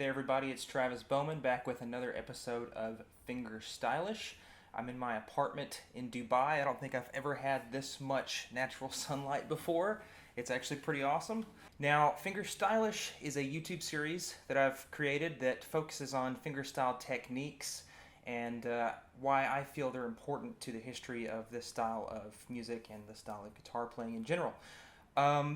there everybody, it's Travis Bowman back with another episode of FingerStylish. I'm in my apartment in Dubai. I don't think I've ever had this much natural sunlight before. It's actually pretty awesome. Now, FingerStylish is a YouTube series that I've created that focuses on fingerstyle techniques and why I feel they're important to the history of this style of music and the style of guitar playing in general.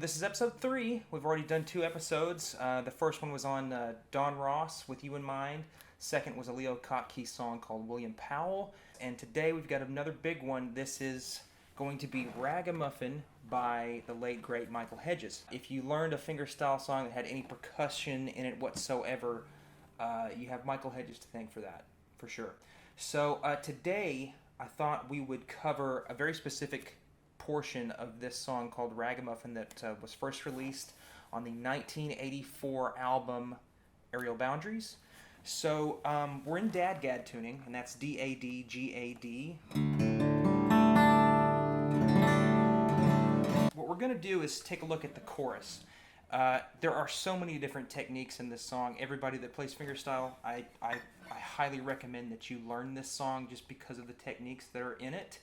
This is episode 3. We've already done 2 episodes. The first one was on Don Ross, With You in Mind. Second was a Leo Kottke song called William Powell. And today we've got another big one. This is going to be Ragamuffin by the late, great Michael Hedges. If you learned a fingerstyle song that had any percussion in it whatsoever, you have Michael Hedges to thank for that, for sure. So today I thought we would cover a very specific portion of this song called Ragamuffin that was first released on the 1984 album Aerial Boundaries. So we're in DADGAD tuning, and that's D-A-D-G-A-D. What we're going to do is take a look at the chorus. There are so many different techniques in this song. Everybody that plays fingerstyle, I highly recommend that you learn this song just because of the techniques that are in it.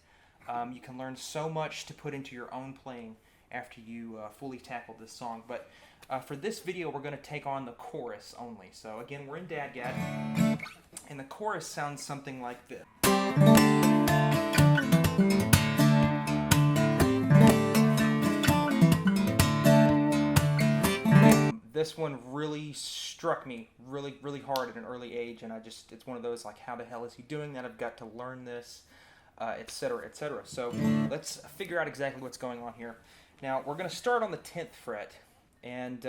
You can learn so much to put into your own playing after you fully tackle this song. But for this video, we're going to take on the chorus only. So again, we're in DADGAD, and the chorus sounds something like this. This one really struck me really hard at an early age, and it's one of those like, how the hell is he doing that? I've got to learn this. Etc., etc. So let's figure out exactly what's going on here. Now we're going to start on the 10th fret, and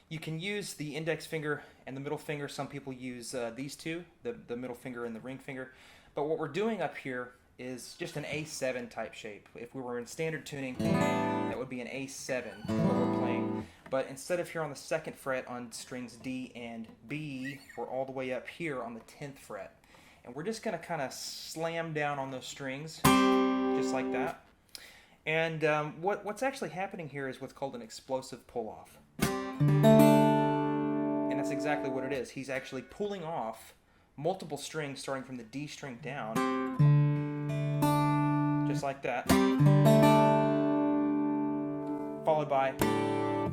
you can use the index finger and the middle finger. Some people use these two, the middle finger and the ring finger. But what we're doing up here is just an A7 type shape. If we were in standard tuning, that would be an A7 what we're playing. But instead of here on the 2nd fret on strings D and B, we're all the way up here on the 10th fret. And we're just going to kind of slam down on those strings, just like that. And what's actually happening here is what's called an explosive pull-off. And that's exactly what it is. He's actually pulling off multiple strings starting from the D string down, just like that, followed by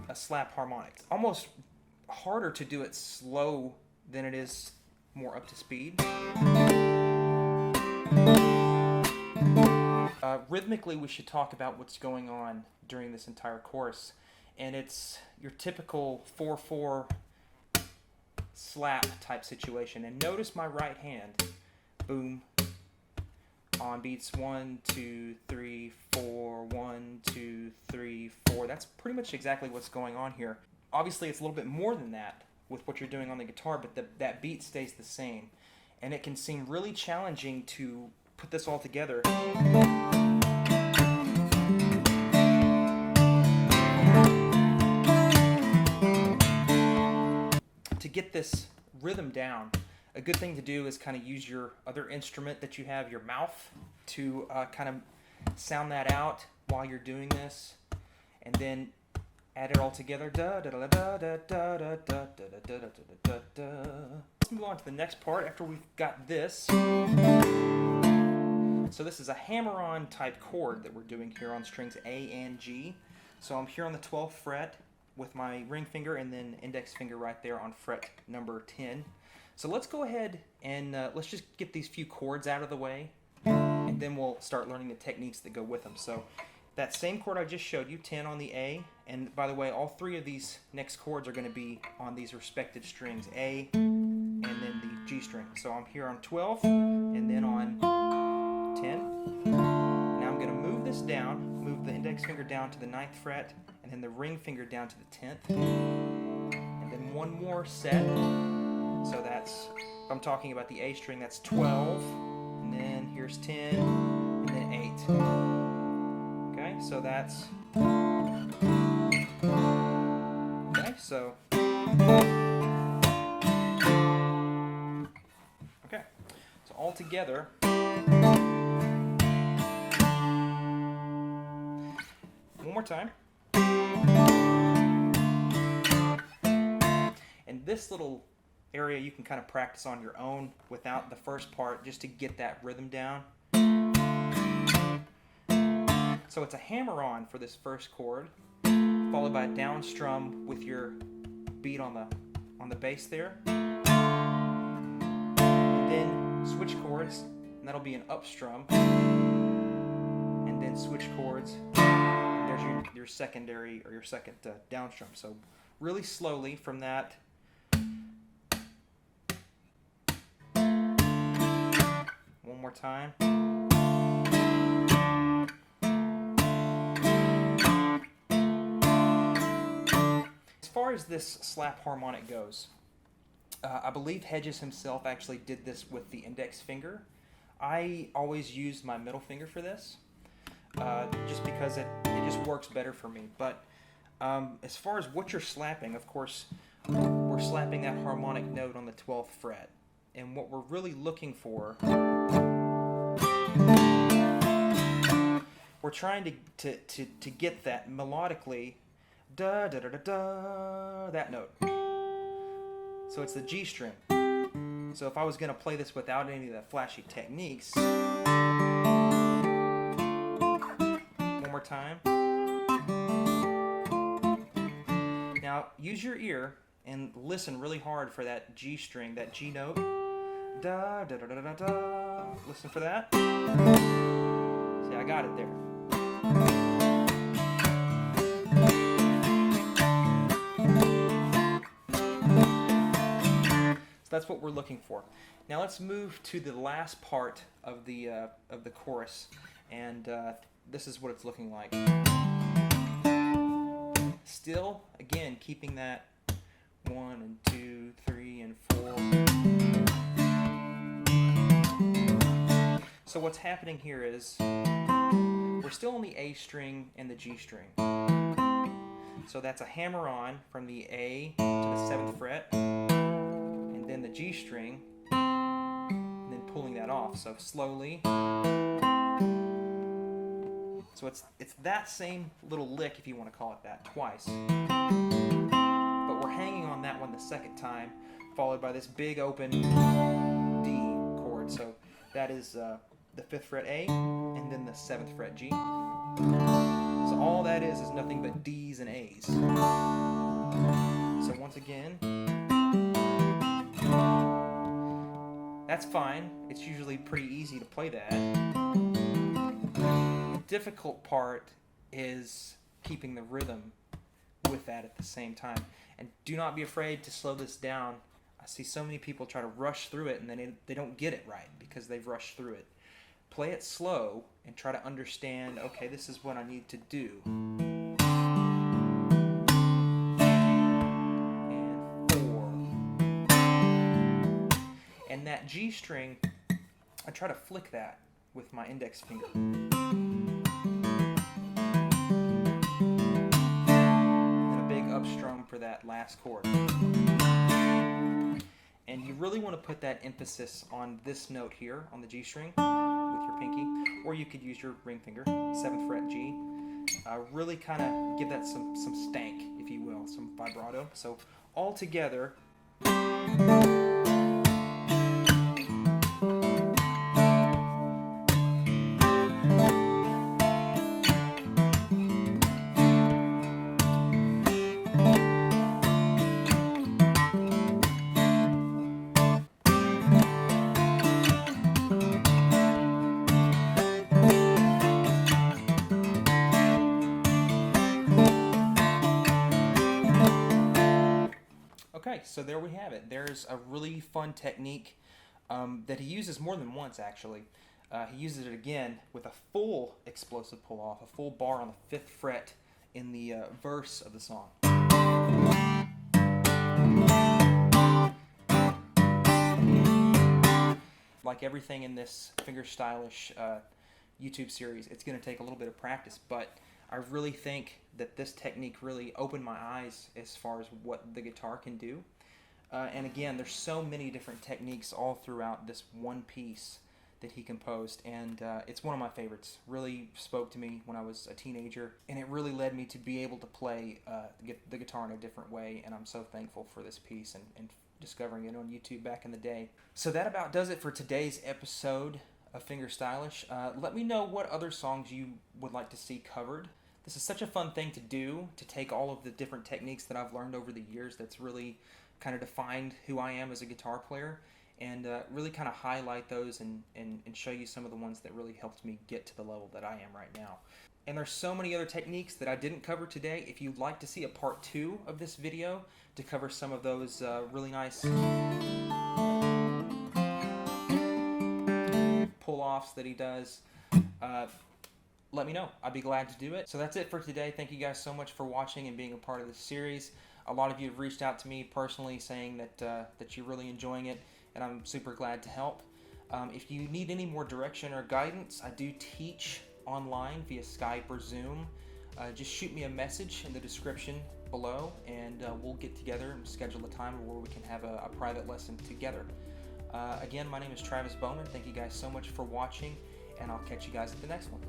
a slap harmonic. It's almost harder to do it slow than it is more up to speed. Rhythmically, we should talk about what's going on during this entire chorus, and it's your typical 4/4 slap type situation. And notice my right hand, boom, on beats 1, 2, 3, 4, 1, 2, 3, 4. That's pretty much exactly what's going on here. Obviously, it's a little bit more than that with what you're doing on the guitar, but that beat stays the same. And it can seem really challenging to put this all together. To get this rhythm down, a good thing to do is kind of use your other instrument that you have, your mouth, to kind of sound that out while you're doing this, and then add it all together. Let's move on to the next part after we've got this. So this is a hammer-on type chord that we're doing here on strings A and G. So I'm here on the 12th fret with my ring finger and then index finger right there on fret number 10. So let's go ahead and let's just get these few chords out of the way, and then we'll start learning the techniques that go with them. So that same chord I just showed you, 10 on the A, and by the way, all 3 of these next chords are going to be on these respective strings, A and then the G string. So I'm here on 12 and then on 10. Now I'm going to move this down, move the index finger down to the 9th fret, and then the ring finger down to the 10th, and then one more set. So that's, if I'm talking about the A string, that's 12, and then here's 10, and then 8. Okay, so that's, okay, so, okay, so all together, one more time. And this little area you can kind of practice on your own without the first part, just to get that rhythm down. So it's a hammer-on for this first chord, followed by a down strum with your beat on the bass there. And then switch chords, and that'll be an up strum. And then switch chords. There's your secondary, or your second down strum. So really slowly from that. One more time. As far as this slap harmonic goes, I believe Hedges himself actually did this with the index finger. I always used my middle finger for this, just because it just works better for me. But as far as what you're slapping, of course, we're slapping that harmonic note on the 12th fret. And what we're really looking for, we're trying to get that melodically, da da da da da, that note. So it's the G string. So if I was going to play this without any of the flashy techniques, one more time. Now use your ear and listen really hard for that G string, that G note. Da da da da da da. Listen for that. See, I got it there. So that's what we're looking for. Now let's move to the last part of the chorus, and this is what it's looking like. Still, again, keeping that 1 and 2, 3 and 4. So what's happening here is we're still on the A string and the G string. So that's a hammer on from the A to the 7th fret, and then the G string, and then pulling that off. So slowly. So it's that same little lick, if you want to call it that, twice. But we're hanging on that one the second time, followed by this big open D chord. So that is the 5th fret A, and then the 7th fret G. So all that is nothing but D's and A's. So once again, that's fine. It's usually pretty easy to play that. The difficult part is keeping the rhythm with that at the same time. And do not be afraid to slow this down. I see so many people try to rush through it, and then they don't get it right because they've rushed through it. Play it slow and try to understand, okay, this is what I need to do. And 4. And that G string, I try to flick that with my index finger. And a big up strum for that last chord. And you really want to put that emphasis on this note here on the G string with your pinky, or you could use your ring finger, 7th fret G. Really kind of give that some stank, if you will, some vibrato. So all together. Okay, so there we have it. There's a really fun technique that he uses more than once, actually. He uses it again with a full explosive pull-off, a full bar on the 5th fret in the verse of the song. Like everything in this FingerStylish YouTube series, it's going to take a little bit of practice, but I really think that this technique really opened my eyes as far as what the guitar can do. And again, there's so many different techniques all throughout this one piece that he composed, and it's one of my favorites. Really spoke to me when I was a teenager, and it really led me to be able to play the guitar in a different way, and I'm so thankful for this piece and discovering it on YouTube back in the day. So that about does it for today's episode of FingerStylish. Let me know what other songs you would like to see covered. This is such a fun thing to do, to take all of the different techniques that I've learned over the years that's really kind of defined who I am as a guitar player, and really kind of highlight those and show you some of the ones that really helped me get to the level that I am right now. And there's so many other techniques that I didn't cover today. If you'd like to see a part 2 of this video to cover some of those really nice pull-offs that he does, let me know. I'd be glad to do it. So that's it for today. Thank you guys so much for watching and being a part of this series. A lot of you have reached out to me personally saying that you're really enjoying it, and I'm super glad to help. If you need any more direction or guidance, I do teach online via Skype or Zoom. Just shoot me a message in the description below, and we'll get together and schedule a time where we can have a private lesson together. Again, my name is Travis Bowman. Thank you guys so much for watching, and I'll catch you guys at the next one.